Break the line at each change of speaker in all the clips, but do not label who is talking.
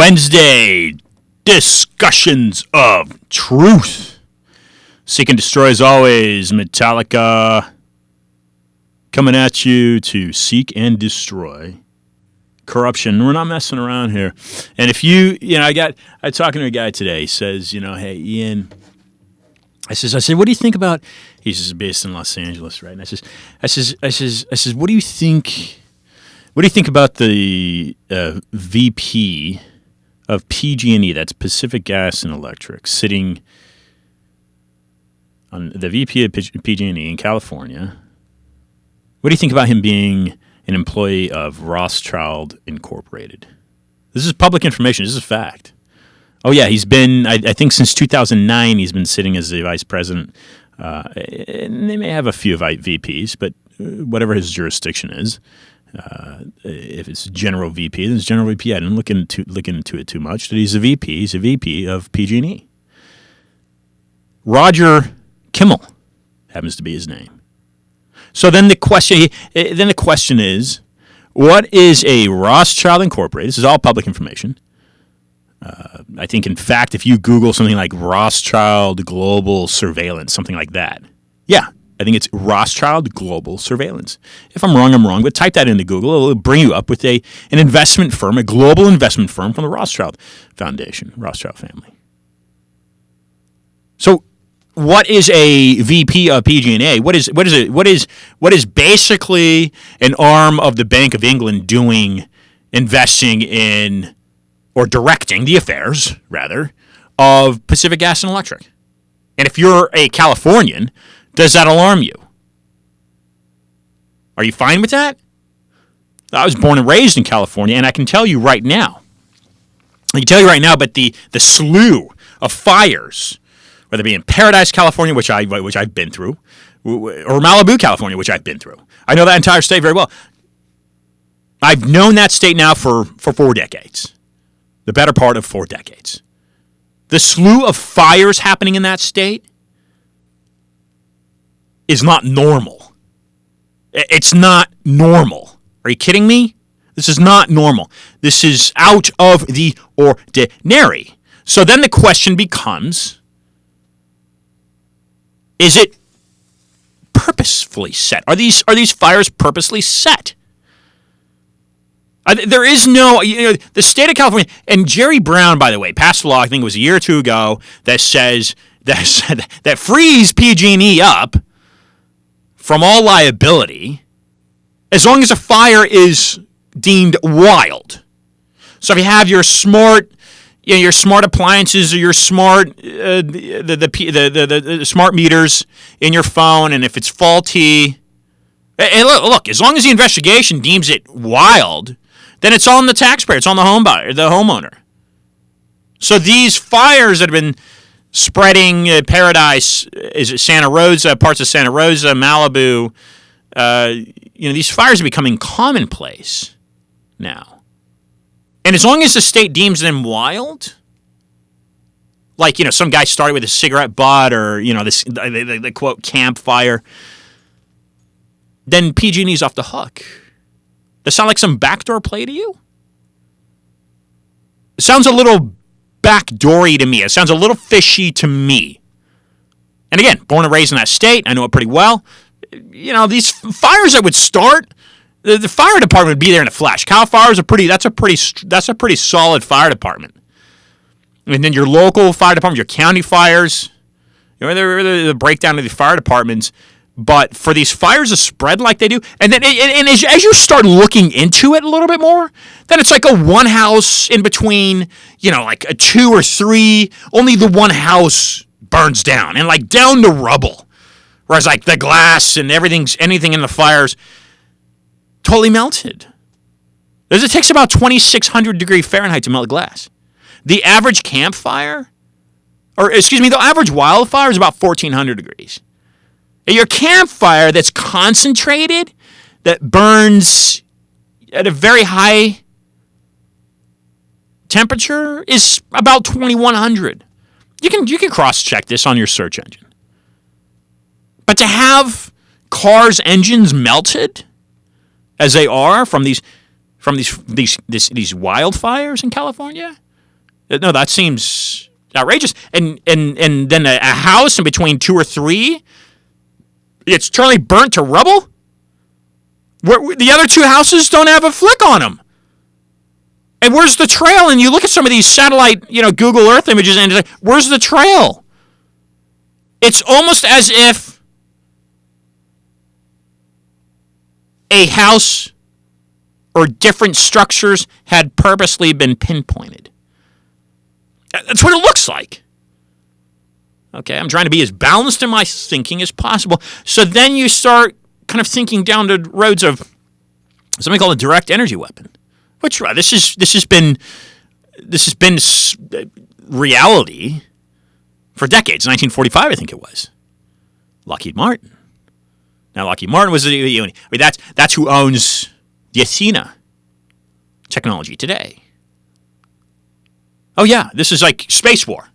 Wednesday, discussions of truth. Seek and destroy as always. Metallica coming at you to seek and destroy corruption. We're not messing around here. And if I talking to a guy today. He says, hey, Ian. I said, what do you think about? He's based in Los Angeles, right? And I says, what do you think? What do you think about the VP of PG&E, that's Pacific Gas and Electric, sitting on the VP of PG&E in California? What do you think about him being an employee of Rothschild Incorporated? This is public information. This is a fact. Oh, yeah, he's been, I think since 2009, he's been sitting as the vice president. And they may have a few VPs, but whatever his jurisdiction is. If it's general VP, then it's general VP. I didn't look into it too much. But he's a VP. He's a VP of PG&E. Roger Kimmel happens to be his name. So then the question is, what is a Rothschild Incorporated? This is all public information. I think, in fact, if you Google something like Rothschild Global Surveillance, something like that, yeah, I think it's Rothschild Global Surveillance. If I'm wrong, but type that into Google. It'll bring you up with an investment firm, a global investment firm from the Rothschild Foundation, Rothschild family. So what is a VP of PG&E? What is basically an arm of the Bank of England doing, investing in, or directing the affairs, rather, of Pacific Gas and Electric? And if you're a Californian, does that alarm you? Are you fine with that? I was born and raised in California, and I can tell you right now, but the slew of fires, whether it be in Paradise, California, which I've been through, or Malibu, California, which I've been through. I know that entire state very well. I've known that state now for 4 decades, the better part of 4 decades. The slew of fires happening in that state is not normal. It's not normal. Are you kidding me? This is not normal. This is out of the ordinary. So then the question becomes, is it purposefully set? Are these fires purposely set? There is no, the state of California, and Jerry Brown, by the way, passed a law, I think it was a year or two ago, that frees PG&E up from all liability as long as a fire is deemed wild. So if you have your smart appliances or your smart the smart meters in your phone, and if it's faulty, and look, as long as the investigation deems it wild, then it's on the taxpayer, it's on the homeowner. So these fires that have been spreading Paradise, is it Santa Rosa, parts of Santa Rosa, Malibu, these fires are becoming commonplace now. And as long as the state deems them wild, like, some guy started with a cigarette butt or, the quote campfire, then PG&E's off the hook. Does that sound like some backdoor play to you? It sounds a little backdoory to me. It sounds a little fishy to me. And again, born and raised in that state, I know it pretty well. These fires that would start, the fire department would be there in the flesh. Cal Fire's that's a pretty solid fire department. And then your local fire department, your county fires, the breakdown of the fire departments, But for these fires to spread like they do, and then and as you start looking into it a little bit more, then it's like a one house in between, like a two or three. Only the one house burns down and like down to rubble, whereas like the glass and anything in the fires totally melted. It takes about 2,600 degree Fahrenheit to melt glass. The average campfire, the average wildfire is about 1,400 degrees. Your campfire that's concentrated, that burns at a very high temperature, is about 2,100. You can cross-check this on your search engine. But to have cars' engines melted, as they are from these wildfires in California, no, that seems outrageous. And then a house in between two or three, it's totally burnt to rubble. The other two houses don't have a flick on them. And where's the trail? And you look at some of these satellite, Google Earth images, and it's like, where's the trail? It's almost as if a house or different structures had purposely been pinpointed. That's what it looks like. Okay, I'm trying to be as balanced in my thinking as possible. So then you start kind of thinking down the roads of something called a direct energy weapon. Which this has been reality for decades. 1945, I think it was. Lockheed Martin. Now Lockheed Martin was that's who owns the Athena technology today. Oh yeah, this is like space war.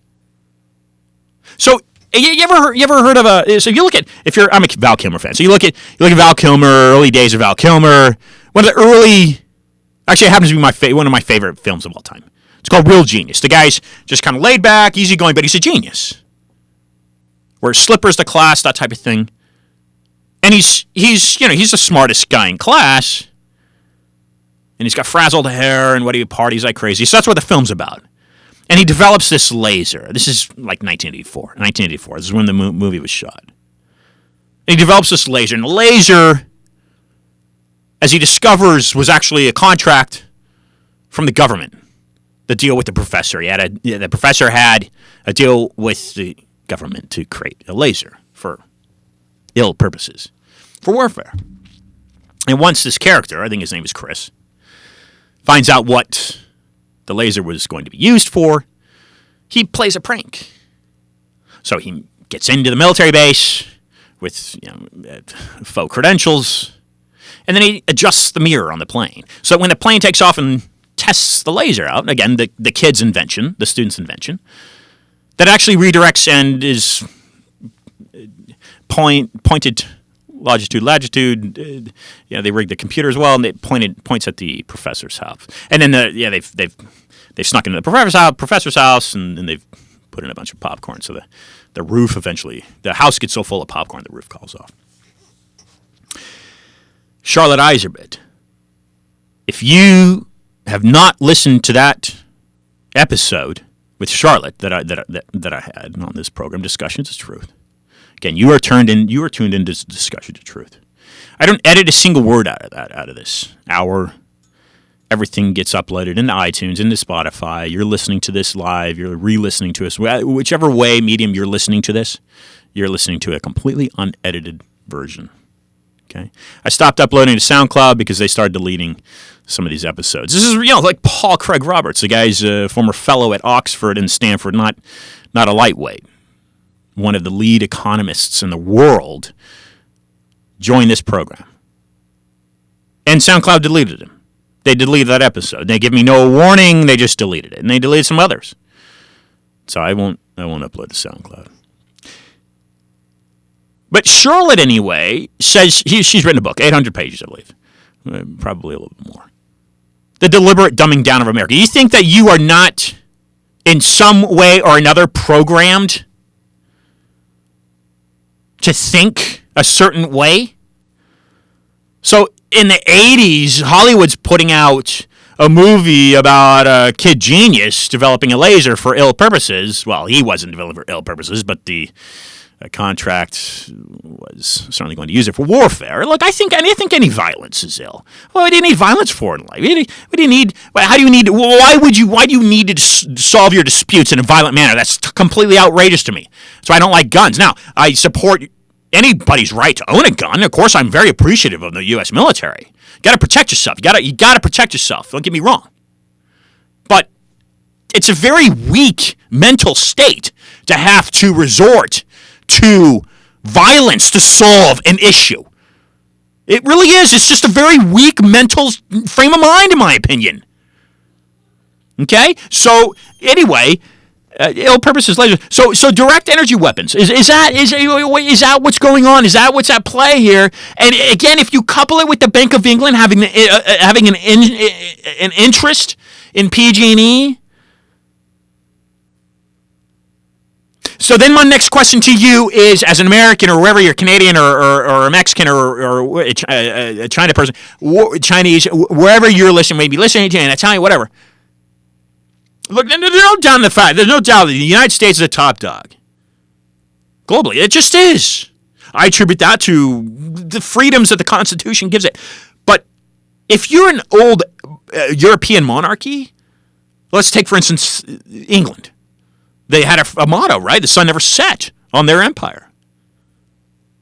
So you ever heard of I'm a Val Kilmer fan. So you look at Val Kilmer, early days of Val Kilmer. One of the early, actually, it happens to be one of my favorite films of all time. It's called Real Genius. The guy's just kind of laid back, easygoing, but he's a genius. Wears slippers to class, that type of thing. And he's the smartest guy in class. And he's got frazzled hair and he parties like crazy. So that's what the film's about. And he develops this laser. This is like 1984. 1984. This is when the movie was shot. And he develops this laser. And the laser, as he discovers, was actually a contract from the government. The deal with the professor. The professor had a deal with the government to create a laser for ill purposes, for warfare. And once this character, I think his name is Chris, finds out what the laser was going to be used for, he plays a prank. So he gets into the military base with faux credentials, and then he adjusts the mirror on the plane. So when the plane takes off and tests the laser out, again, the kid's invention, the student's invention, that actually redirects and is pointed longitude, latitude. They rigged the computer as well, and it points at the professor's house. And then they've snuck into the professor's house, and they've put in a bunch of popcorn. So the roof eventually, the house gets so full of popcorn, the roof falls off. Charlotte Iserbyt. If you have not listened to that episode with Charlotte that I had on this program, Discussions of Truth. Again, you are tuned into Discussions of Truth. I don't edit a single word out of this hour. Everything gets uploaded into iTunes, into Spotify. You're listening to this live. You're re-listening to us. Whichever medium you're listening to this, you're listening to a completely unedited version. Okay, I stopped uploading to SoundCloud because they started deleting some of these episodes. This is like Paul Craig Roberts, the guy's a former fellow at Oxford and Stanford, not a lightweight. One of the lead economists in the world joined this program. And SoundCloud deleted him. They deleted that episode. They give me no warning. They just deleted it. And they deleted some others. So I won't upload to SoundCloud. But Charlotte, anyway, says she's written a book, 800 pages, I believe. Probably a little bit more. The Deliberate Dumbing Down of America. You think that you are not, in some way or another, programmed to think a certain way? So in the 80s, Hollywood's putting out a movie about a kid genius developing a laser for ill purposes. Well, he wasn't developing for ill purposes, but the contract was certainly going to use it for warfare. Look, I think any violence is ill. Well, what do you need violence for in life? What do you need? How do you need? Why do you need to solve your disputes in a violent manner? That's completely outrageous to me. So I don't like guns. Now, I support anybody's right to own a gun. Of course, I'm very appreciative of the U.S. military. You got to protect yourself. You got to protect yourself. Don't get me wrong. But it's a very weak mental state to have to resort to violence to solve an issue. It really is. It's just a very weak mental frame of mind, in my opinion. Okay? So, anyway, ill purposes laser. So direct energy weapons. Is that what's going on? Is that what's at play here? And again, if you couple it with the Bank of England having an interest in PG&E. So then my next question to you is, as an American or wherever you're Canadian or a Mexican or a China person, Chinese, wherever you're listening, maybe listening to, and Italian, whatever. Look, there's no doubt in the fact. There's no doubt that the United States is a top dog. Globally, it just is. I attribute that to the freedoms that the Constitution gives it. But if you're an old European monarchy, let's take, for instance, England. They had a motto, right? The sun never set on their empire.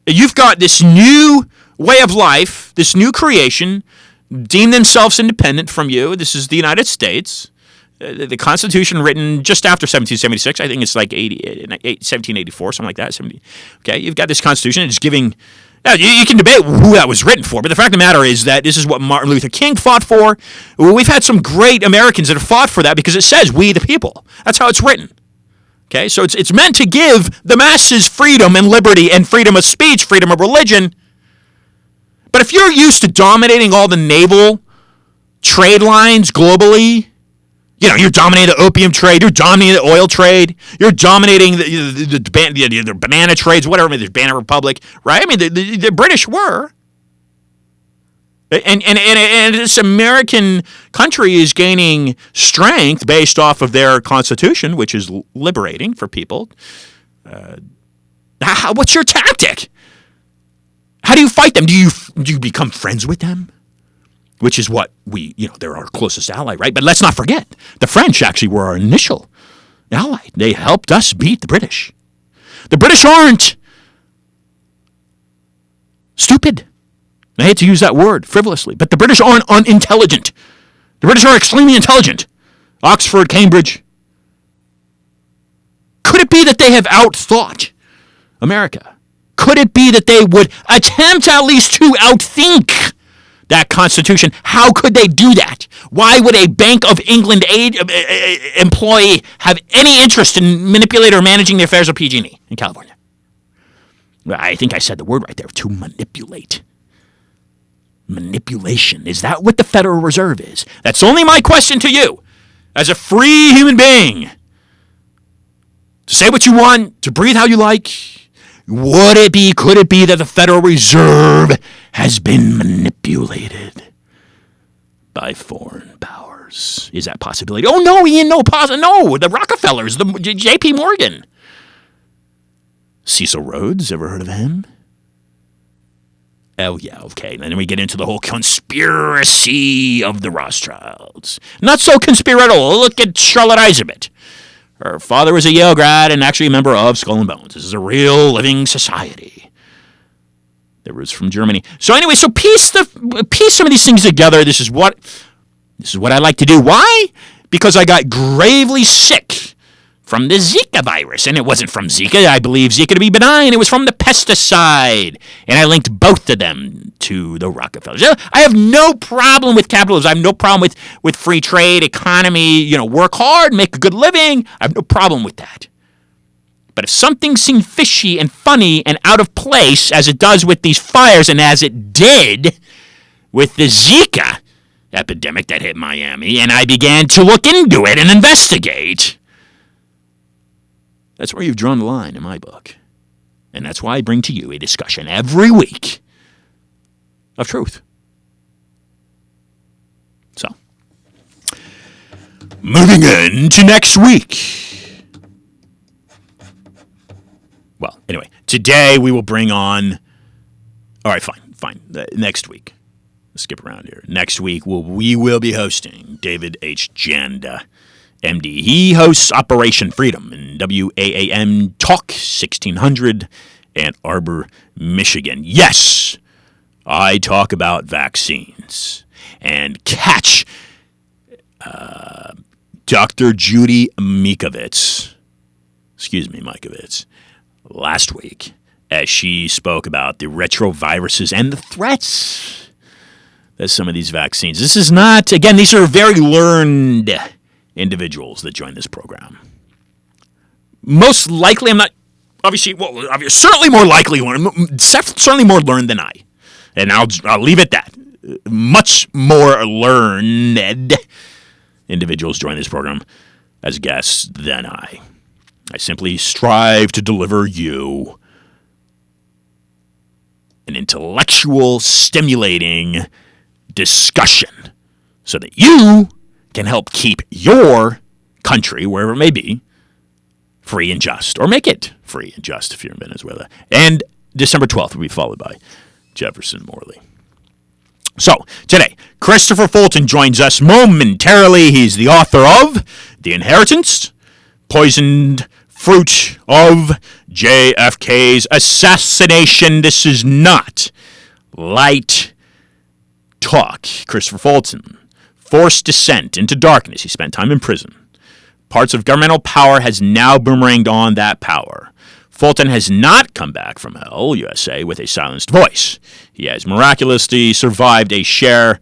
You've got this new way of life, this new creation, deem themselves independent from you. This is the United States. The Constitution written just after 1776. I think it's like 1784, something like that. 70. Okay, you've got this Constitution. It's giving... Now, you can debate who that was written for, but the fact of the matter is that this is what Martin Luther King fought for. We've had some great Americans that have fought for that because it says, we the people. That's how it's written. Okay, so it's meant to give the masses freedom and liberty and freedom of speech, freedom of religion. But if you're used to dominating all the naval trade lines globally, you're dominating the opium trade, you're dominating the oil trade, you're dominating the banana trades, whatever, the Banana Republic, right? I mean, the British were. And this American country is gaining strength based off of their constitution, which is liberating for people. What's your tactic? How do you fight them? Do you become friends with them? Which is what they're our closest ally, right? But let's not forget, the French actually were our initial ally. They helped us beat the British. The British aren't stupid. I hate to use that word frivolously, but the British aren't unintelligent. The British are extremely intelligent. Oxford, Cambridge. Could it be that they have outthought America? Could it be that they would attempt at least to outthink that Constitution? How could they do that? Why would a Bank of England employee have any interest in manipulating or managing the affairs of PG&E in California? I think I said the word right there, to manipulate. Manipulation. Is that what the Federal Reserve is? That's only my question to you, as a free human being. To say what you want, to breathe how you like. Could it be that the Federal Reserve has been manipulated by foreign powers? Is that a possibility? Oh, no, Ian, no, the Rockefellers, the J.P. Morgan. Cecil Rhodes, ever heard of him? Oh, yeah, okay. And then we get into the whole conspiracy of the Rothschilds. Not so conspiratorial. Look at Charlotte Iserbyt. Her father was a Yale grad and actually a member of Skull and Bones. This is a real living society. That was from Germany. So anyway, piece some of these things together. This is what I like to do. Why? Because I got gravely sick from the Zika virus. And it wasn't from Zika. I believe Zika to be benign. It was from the pesticide. And I linked both of them to the Rockefellers. I have no problem with capitalism. I have no problem with free trade, economy, work hard, make a good living. I have no problem with that. But if something seemed fishy and funny and out of place, as it does with these fires and as it did with the Zika epidemic that hit Miami, and I began to look into it and investigate, that's where you've drawn the line in my book. And that's why I bring to you a discussion every week of truth. So, moving on to next week. Well, anyway, Today we will bring on. All right, fine. Next week, let's skip around here. Next week we will be hosting David H. Janda, MD. He hosts Operation Freedom in WAAM Talk 1600, Ann Arbor, Michigan. Yes, I talk about vaccines and catch Dr. Judy Mikovits, last week as she spoke about the retroviruses and the threats that some of these vaccines. This is not, again, these are very learned individuals that join this program. Most likely, I'm not, certainly more likely, certainly more learned than I. And I'll leave it at that. Much more learned individuals join this program as guests than I. I simply strive to deliver you an intellectual, stimulating discussion so that you can help keep your country, wherever it may be, free and just, or make it free and just if you're in Venezuela. And December 12th will be followed by Jefferson Morley. So, today, Christopher Fulton joins us momentarily. He's the author of The Inheritance, Poisoned Fruit of JFK's Assassination. This is not light talk. Christopher Fulton, forced descent into darkness. He spent time in prison. Parts of governmental power has now boomeranged on that power. Fulton has not come back from hell, USA, with a silenced voice. He has miraculously survived to share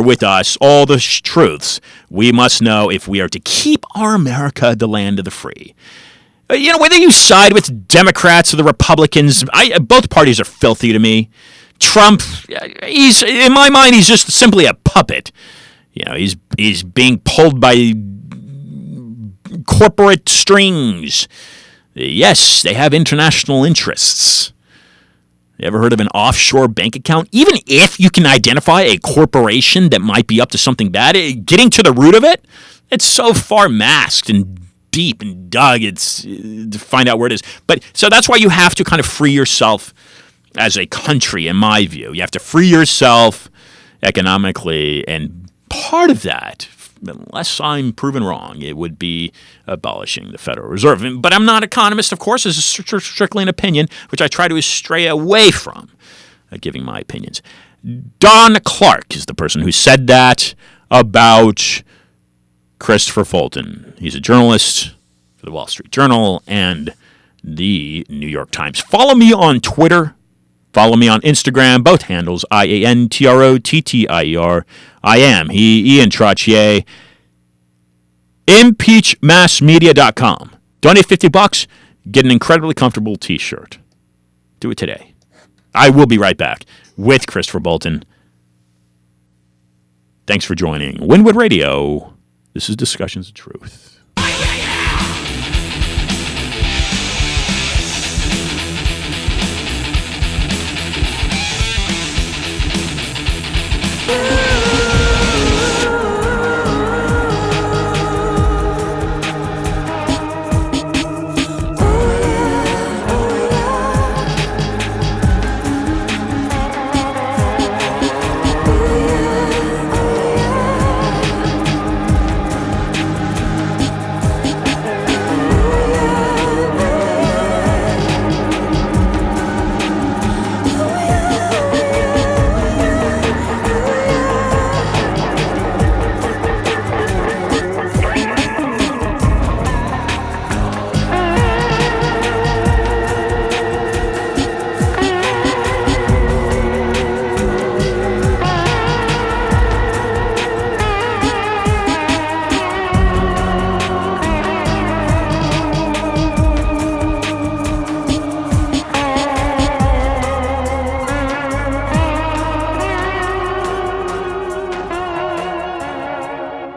with us all the truths we must know if we are to keep our America the land of the free. Whether you side with Democrats or the Republicans, both parties are filthy to me. Trump, in my mind, he's just simply a puppet. He's being pulled by corporate strings. Yes, they have international interests. You ever heard of an offshore bank account? Even if you can identify a corporation that might be up to something bad, getting to the root of it, it's so far masked and deep and dug, it's to find out where it is. But so that's why you have to kind of free yourself as a country, in my view. You have to free yourself economically, and part of that, unless I'm proven wrong, it would be abolishing the Federal Reserve. But I'm not an economist, of course. This is strictly an opinion, which I try to stray away from giving my opinions. Don Clark is the person who said that about Christopher Fulton. He's a journalist for the Wall Street Journal and the New York Times. Follow me on Twitter. Follow me on Instagram, both handles, IANTROTTIER. I am Ian Trottier. ImpeachMassMedia.com. Donate $50, get an incredibly comfortable t-shirt. Do it today. I will be right back with Christopher Fulton. Thanks for joining Winwood Radio. This is Discussions of Truth.
Yeah.